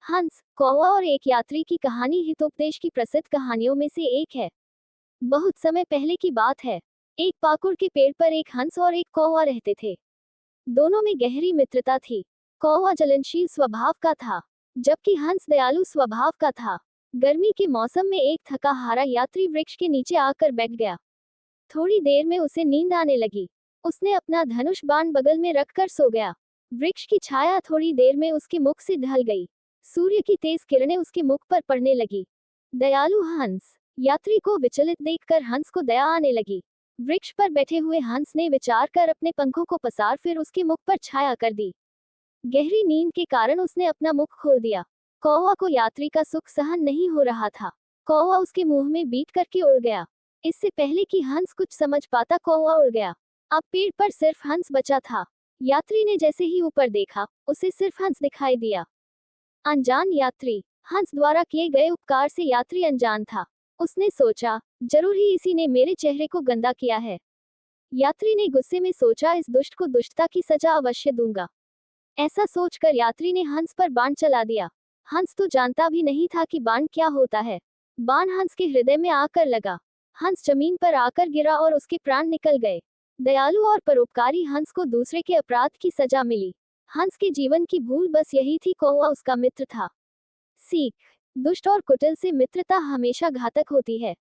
हंस, कौवा और एक यात्री की कहानी हितोपदेश की प्रसिद्ध कहानियों में से एक है। बहुत समय पहले की बात है। एक पाकुड़ के पेड़ पर एक हंस और एक कौवा रहते थे। दोनों में गहरी मित्रता थी। कौवा जलनशील स्वभाव का था, जबकि हंस दयालु स्वभाव का था। गर्मी के मौसम में एक थका हारा यात्री वृक्ष के नीचे आकर बैठ गया। थोड़ी देर में उसे नींद आने लगी। उसने अपना धनुष बाण बगल में रखकर सो गया। वृक्ष की छाया थोड़ी देर में उसके मुख से ढल गई। सूर्य की तेज किरणें उसके मुख पर पड़ने लगी। दयालु हंस। यात्री को विचलित देखकर हंस को दया आने लगी। वृक्ष पर बैठे हुए हंस ने विचार कर अपने पंखों को पसार फिर उसके मुख पर छाया कर दी। गहरी नींद के कारण उसने अपना मुख खोल दिया। कौवा को यात्री का सुख सहन नहीं हो रहा था। कौवा उसके मुंह में बीट करके उड़ गया। इससे पहले कि हंस कुछ समझ पाता, कौवा उड़ गया। अब पेड़ पर सिर्फ हंस बचा था। यात्री ने जैसे ही ऊपर देखा, उसे सिर्फ हंस दिखाई दिया। अनजान यात्री। हंस द्वारा किए गए उपकार से यात्री अनजान था। उसने सोचा, जरूर ही इसी ने मेरे चेहरे को गंदा किया है। यात्री ने गुस्से में सोचा, इस दुष्ट को दुष्टता की सजा अवश्य दूंगा। ऐसा सोचकर यात्री ने हंस पर बाण चला दिया। हंस तो जानता भी नहीं था कि बाण क्या होता है। बाण हंस के हृदय में आकर लगा। हंस जमीन पर आकर गिरा और उसके प्राण निकल गए। दयालु और परोपकारी हंस को दूसरे के अपराध की सजा मिली। हंस के जीवन की भूल बस यही थी, कौवा उसका मित्र था। सीख। दुष्ट और कुटिल से मित्रता हमेशा घातक होती है।